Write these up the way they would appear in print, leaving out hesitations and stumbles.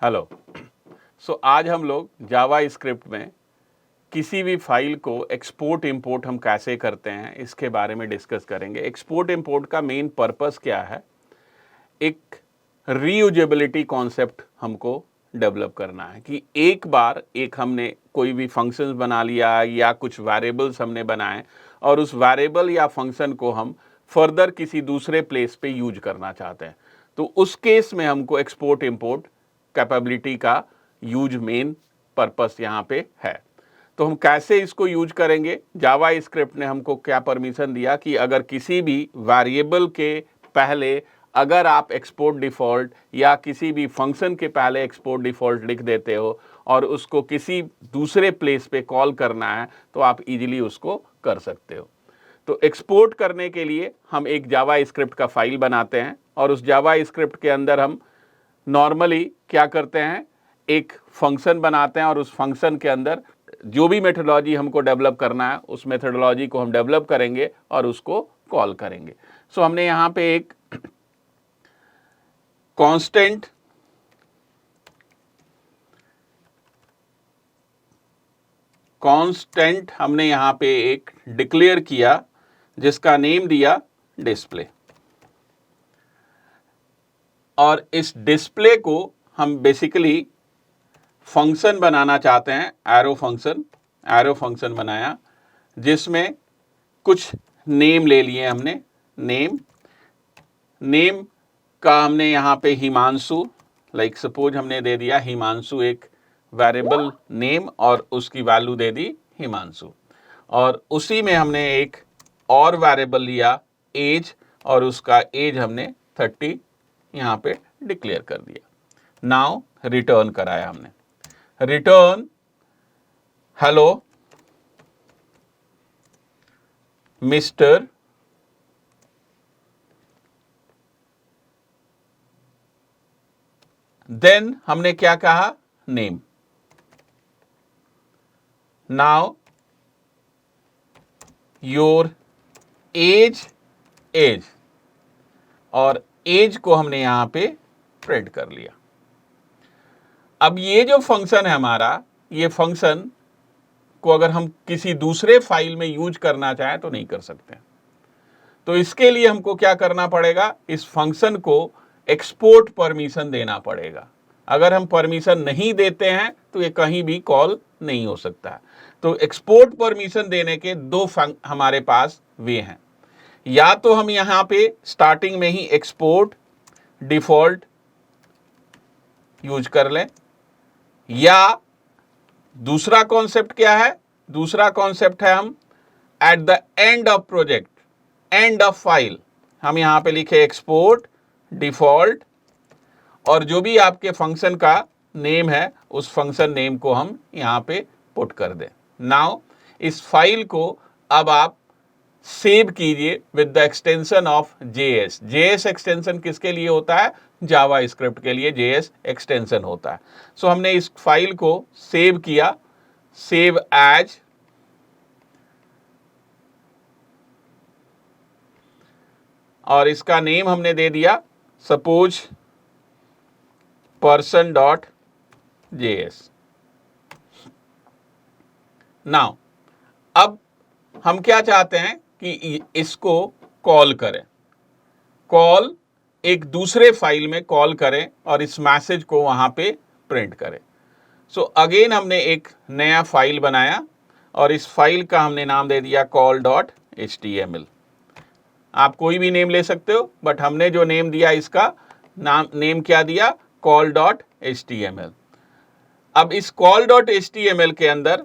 Hello. आज हम लोग जावा स्क्रिप्ट में किसी भी फाइल को एक्सपोर्ट इंपोर्ट हम कैसे करते हैं इसके बारे में डिस्कस करेंगे। एक्सपोर्ट इंपोर्ट का मेन पर्पस क्या है? एक रीयूजेबिलिटी कॉन्सेप्ट हमको डेवलप करना है कि एक बार हमने कोई भी फंक्शंस बना लिया या कुछ वेरिएबल्स हमने बनाए और उस वेरिएबल या फंक्शन को हम फर्दर किसी दूसरे प्लेस पे यूज करना चाहते हैं, तो उस केस में हमको एक्सपोर्ट इंपोर्ट कैपेबिलिटी का यूज मेन पर्पस यहाँ पे है। तो हम कैसे इसको यूज करेंगे? जावा स्क्रिप्ट ने हमको क्या परमिशन दिया कि अगर किसी भी वेरिएबल के पहले अगर आप एक्सपोर्ट डिफ़ॉल्ट या किसी भी फंक्शन के पहले एक्सपोर्ट डिफ़ॉल्ट लिख देते हो और उसको किसी दूसरे प्लेस पे कॉल करना है तो आप इजीली उसको कर सकते हो। तो एक्सपोर्ट करने के लिए हम एक जावा स्क्रिप्ट का फाइल बनाते हैं और उस जावा स्क्रिप्ट के अंदर हम नॉर्मली क्या करते हैं, एक फंक्शन बनाते हैं और उस फंक्शन के अंदर जो भी मेथोडोलॉजी हमको डेवलप करना है उस मेथोडोलॉजी को हम डेवलप करेंगे और उसको कॉल करेंगे। हमने यहाँ पे एक कांस्टेंट हमने यहाँ पे एक डिक्लेयर किया जिसका नेम दिया डिस्प्ले, और इस डिस्प्ले को हम बेसिकली फंक्शन बनाना चाहते हैं। एरो फंक्शन बनाया जिसमें कुछ नेम ले लिए हमने। नेम का हमने यहाँ पे हिमांशु, लाइक सपोज हमने दे दिया हिमांशु एक वेरिएबल नेम और उसकी वैल्यू दे दी हिमांशु, और उसी में हमने एक और वेरिएबल लिया एज और उसका एज हमने 30 यहाँ पे डिक्लेयर कर दिया। नाउ रिटर्न कराया हमने, रिटर्न हेलो मिस्टर देन हमने क्या कहा, नेम। नाउ योर एज और एज को हमने यहां पे प्रिंट कर लिया। अब ये जो फंक्शन है हमारा, ये फंक्शन को अगर हम किसी दूसरे फाइल में यूज करना चाहें तो नहीं कर सकते। तो इसके लिए हमको क्या करना पड़ेगा, इस फंक्शन को एक्सपोर्ट परमिशन देना पड़ेगा। अगर हम परमिशन नहीं देते हैं तो ये कहीं भी कॉल नहीं हो सकता। तो एक्सपोर्ट परमिशन देने के दो हमारे पास वे हैं। या तो हम यहां पे स्टार्टिंग में ही एक्सपोर्ट डिफॉल्ट यूज कर लें, या दूसरा कॉन्सेप्ट क्या है, दूसरा कॉन्सेप्ट है हम at the end of project, end of file, हम यहां पे लिखे एक्सपोर्ट डिफॉल्ट और जो भी आपके फंक्शन का नेम है उस फंक्शन नेम को हम यहां पे पुट कर दें। नाउ इस फाइल को अब आप सेव कीजिए with the extension of JS। JS extension किसके लिए होता है? जावा स्क्रिप्ट के लिए JS एक्सटेंशन होता है। हमने इस फाइल को सेव किया, सेव एज, और इसका नेम हमने दे दिया सपोज person.js। नाउ अब हम क्या चाहते हैं कि इसको कॉल करें, कॉल एक दूसरे फाइल में कॉल करें और इस मैसेज को वहां पे प्रिंट करें। अगेन हमने एक नया फाइल बनाया और इस फाइल का हमने नाम दे दिया call.html। आप कोई भी नेम ले सकते हो, बट हमने जो नेम दिया इसका नेम क्या दिया, call.html। अब इस call.html के अंदर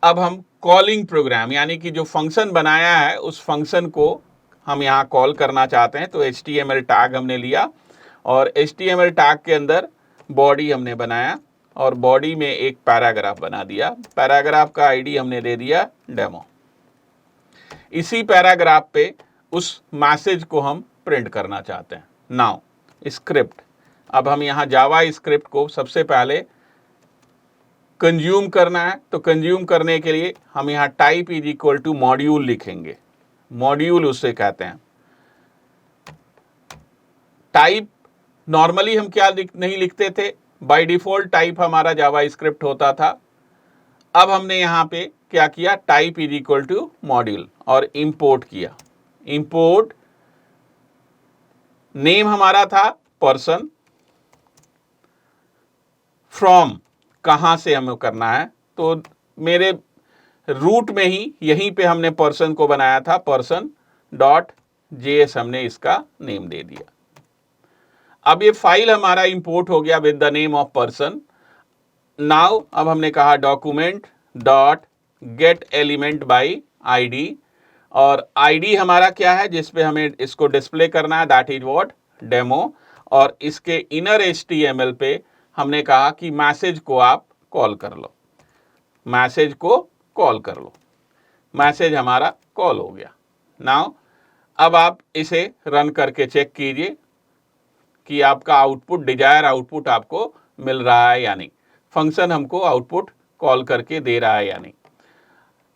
अब हम कॉलिंग प्रोग्राम, यानी कि जो फंक्शन बनाया है उस फंक्शन को हम यहां कॉल करना चाहते हैं। तो HTML टैग हमने लिया और HTML टैग के अंदर बॉडी हमने बनाया और बॉडी में एक पैराग्राफ बना दिया। पैराग्राफ का आईडी हमने दे दिया डेमो। इसी पैराग्राफ पे उस मैसेज को हम प्रिंट करना चाहते हैं। नाउ स्क्रिप्ट, अब हम यहाँ जावा स्क्रिप्ट को सबसे पहले कंज्यूम करना है। तो कंज्यूम करने के लिए हम यहाँ type is equal to module लिखेंगे। मॉड्यूल उससे कहते हैं। टाइप नॉर्मली हम क्या नहीं लिखते थे, बाय डिफॉल्ट टाइप हमारा जावास्क्रिप्ट होता था। अब हमने यहाँ पे क्या किया, type is equal to module और इंपोर्ट किया। इंपोर्ट नेम हमारा था पर्सन, फ्रॉम कहां से हमें करना है, तो मेरे रूट में ही यहीं पे हमने पर्सन को बनाया था, पर्सन डॉट जेएस हमने इसका नेम दे दिया। अब ये फाइल हमारा इंपोर्ट हो गया with the name of person. Now अब हमने कहा document dot gate element by ID, और आईडी हमारा क्या है जिसपे हमें इसको डिस्प्ले करना है, दैट इज व्हाट, डेमो। और इसके इनर एचटीएमएल पे हमने कहा कि मैसेज को आप कॉल कर लो, मैसेज को कॉल कर लो। मैसेज हमारा कॉल हो गया। नाउ अब आप इसे रन करके चेक कीजिए कि आपका आउटपुट, डिजायर आउटपुट आपको मिल रहा है या नहीं, फंक्शन हमको आउटपुट कॉल करके दे रहा है या नहीं।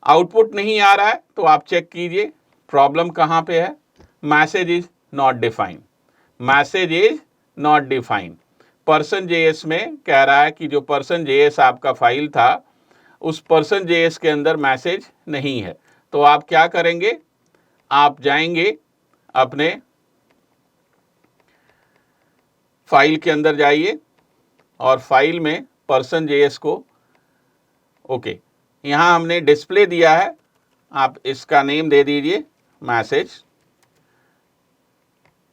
आउटपुट नहीं आ रहा है तो आप चेक कीजिए प्रॉब्लम कहाँ पे है, message is not defined, message is not defined. Person JS में कह रहा है कि जो पर्सन जेएस आपका फाइल था उस पर्सन जेएस के अंदर मैसेज नहीं है। तो आप क्या करेंगे, आप जाएंगे अपने फाइल के अंदर जाइए और फाइल में पर्सन जेएस को, ओके, यहां हमने डिस्प्ले दिया है, आप इसका नेम दे दीजिए मैसेज।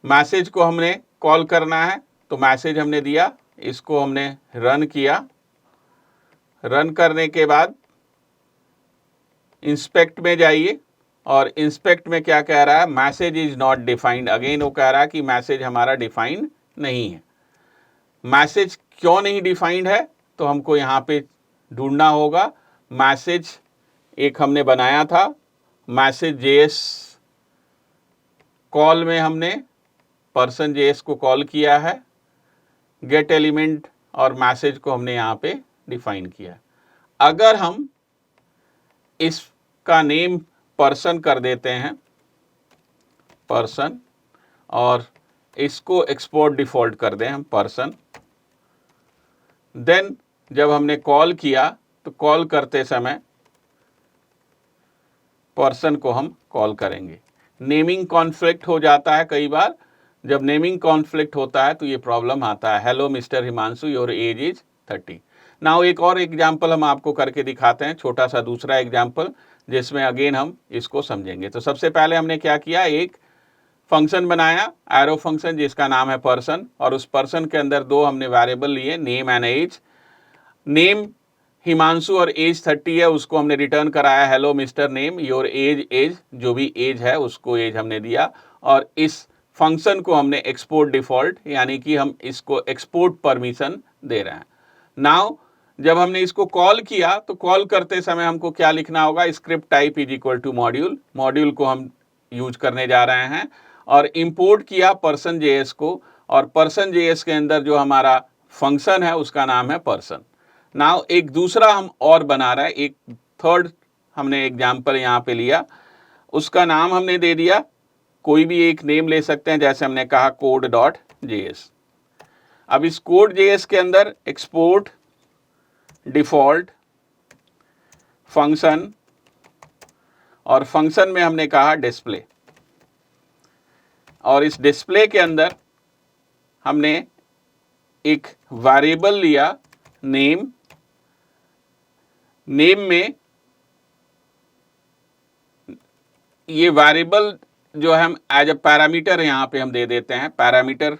मैसेज को हमने कॉल करना है तो मैसेज हमने दिया, इसको हमने रन किया। रन करने के बाद इंस्पेक्ट में जाइए और इंस्पेक्ट में क्या कह रहा है, message is not defined. Again वो कह रहा है कि मैसेज हमारा डिफाइंड नहीं है। मैसेज क्यों नहीं डिफाइंड है, तो हमको यहाँ पे ढूंढना होगा। मैसेज एक हमने बनाया था, मैसेज जेएस कॉल में हमने पर्सन जेएस को कॉल किया है, गेट एलिमेंट और मैसेज को हमने यहाँ पे डिफाइन किया। अगर हम इसका नेम पर्सन कर देते हैं, पर्सन, और इसको एक्सपोर्ट डिफॉल्ट कर दें हम पर्सन, देन जब हमने कॉल किया तो कॉल करते समय पर्सन को हम कॉल करेंगे। नेमिंग कॉन्फ्लिक्ट हो जाता है कई बार, जब नेमिंग कॉन्फ्लिक्ट होता है तो ये प्रॉब्लम आता है। Hello mister Himanshu, your age is 30। Now एक और एग्जाम्पल हम आपको करके दिखाते हैं, छोटा सा दूसरा एग्जाम्पल, जिसमें अगेन हम इसको समझेंगे। तो सबसे पहले हमने क्या किया, एक फंक्शन बनाया, एरो फंक्शन, जिसका नाम है पर्सन, और उस पर्सन के अंदर दो हमने वेरिएबल लिए, name and age. Name Himanshu और एज 30 है, उसको हमने रिटर्न कराया hello mister name, your age age, जो भी एज है उसको एज हमने दिया। और इस फंक्शन को हमने एक्सपोर्ट डिफॉल्ट, यानी कि हम इसको एक्सपोर्ट परमिशन दे रहे हैं। नाउ जब हमने इसको कॉल किया तो कॉल करते समय हमको क्या लिखना होगा, script type is equal to module, module को हम यूज करने जा रहे हैं। और इंपोर्ट किया पर्सन जेएस को, और पर्सन जेएस के अंदर जो हमारा फंक्शन है उसका नाम है पर्सन। नाउ एक दूसरा हम और बना रहे हैं, एक थर्ड हमने एग्जाम्पल यहाँ पे लिया, उसका नाम हमने दे दिया, कोई भी एक नेम ले सकते हैं, जैसे हमने कहा कोड डॉट जेएस। अब इस कोड जेएस के अंदर एक्सपोर्ट डिफॉल्ट फंक्शन, और फंक्शन में हमने कहा डिस्प्ले, और इस डिस्प्ले के अंदर हमने एक वेरिएबल लिया नेम। नेम में ये वेरिएबल जो हम एज अ पैरामीटर यहाँ पे हम दे देते हैं, पैरामीटर,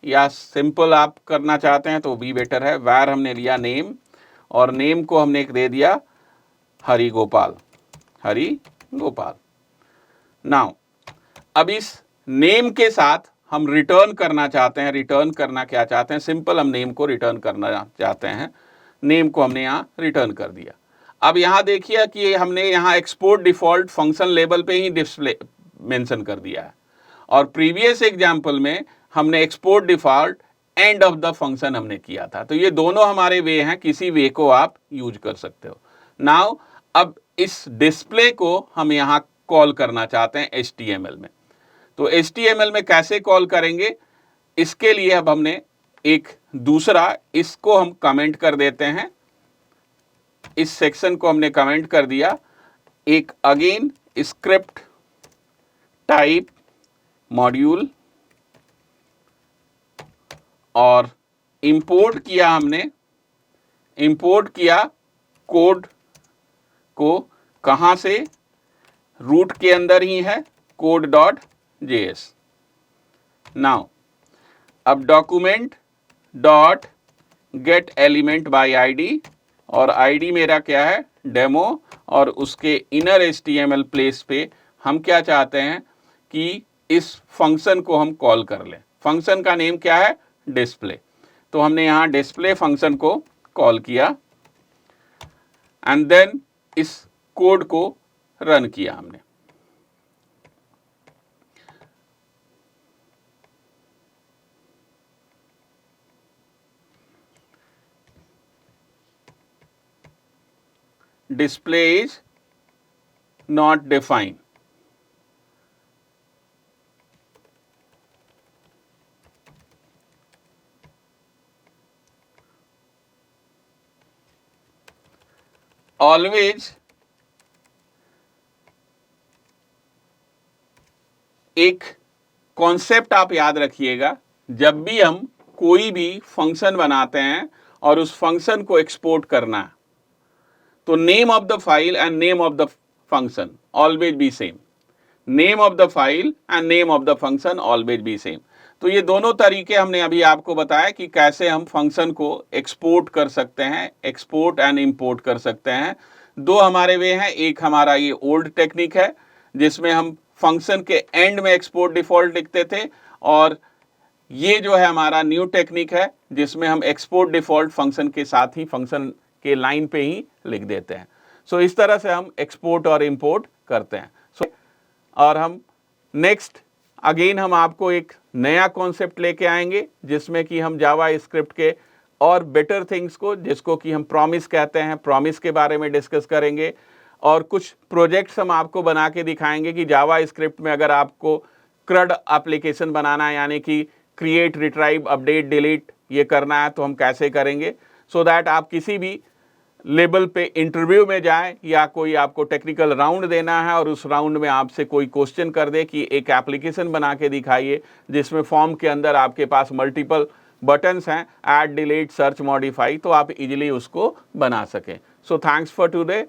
या सिंपल आप करना चाहते हैं तो भी बेटर है। वैर हमने लिया नेम, और नेम को हमने एक दे दिया हरि गोपाल, हरि गोपाल। नाउ अब इस नेम के साथ हम रिटर्न करना चाहते हैं, रिटर्न करना क्या चाहते हैं, सिंपल हम नेम को रिटर्न करना चाहते हैं, नेम को हमने यहाँ रिटर्न कर दिया। अब यहाँ देखिए कि हमने यहाँ एक्सपोर्ट डिफॉल्ट फंक्शन लेवल पे ही डिस्प्ले मेंशन कर दिया है, और प्रीवियस एग्जाम्पल में हमने export default end of the function हमने किया था। तो ये दोनों हमारे वे हैं, किसी वे को आप यूज कर सकते हो। नाउ अब इस डिस्प्ले को हम यहाँ कॉल करना चाहते हैं HTML में। तो HTML में कैसे कॉल करेंगे, इसके लिए अब हमने एक दूसरा, इसको हम कमेंट कर देते हैं, इस सेक्शन को हमने कमेंट कर दिया। एक अगेन स्क्रिप्ट टाइप मॉड्यूल, और इंपोर्ट किया हमने, इंपोर्ट किया कोड को, कहां से, रूट के अंदर ही है code.js। नाउ अब document dot gate element by ID, और आईडी मेरा क्या है, डेमो, और उसके इनर HTML प्लेस पे हम क्या चाहते हैं कि इस फंक्शन को हम कॉल कर लें। फंक्शन का नेम क्या है, डिस्प्ले। तो हमने यहां डिस्प्ले फंक्शन को कॉल किया एंड देन इस कोड को रन किया हमने। display is not defined। Always एक कॉन्सेप्ट आप याद रखिएगा, जब भी हम कोई भी फंक्शन बनाते हैं और उस फंक्शन को एक्सपोर्ट करना है, तो name of the file and name of the function always be same. Name of the file and name of the function always be same. तो ये दोनों तरीके हमने अभी आपको बताया कि कैसे हम फंक्शन को एक्सपोर्ट कर सकते हैं, एक्सपोर्ट एंड इंपोर्ट कर सकते हैं। दो हमारे वे हैं, एक हमारा ये ओल्ड टेक्निक है जिसमें हम फंक्शन के एंड में एक्सपोर्ट डिफॉल्ट लिखते थे, और ये जो है हमारा न्यू टेक्निक है जिसमें हम एक्सपोर्ट डिफॉल्ट फंक्शन के साथ ही, फंक्शन के लाइन पे ही लिख देते हैं। सो इस तरह से हम एक्सपोर्ट और इंपोर्ट करते हैं। और हम नेक्स्ट अगेन हम आपको एक नया कॉन्सेप्ट लेके आएंगे जिसमें कि हम जावा स्क्रिप्ट के और बेटर थिंग्स को, जिसको कि हम प्रॉमिस कहते हैं, प्रॉमिस के बारे में डिस्कस करेंगे, और कुछ प्रोजेक्ट्स हम आपको बना के दिखाएंगे कि जावा स्क्रिप्ट में अगर आपको CRUD एप्लीकेशन बनाना है, यानी कि क्रिएट, रिट्राइव, अपडेट, डिलीट ये करना है, तो हम कैसे करेंगे, सो दैट आप किसी भी लेवल पे इंटरव्यू में जाएं या कोई आपको टेक्निकल राउंड देना है और उस राउंड में आपसे कोई क्वेश्चन कर दे कि एक एप्लीकेशन बना के दिखाइए जिसमें फॉर्म के अंदर आपके पास मल्टीपल बटन्स हैं, ऐड, डिलीट, सर्च, मॉडिफाई, तो आप इजीली उसको बना सकें। So thanks for today.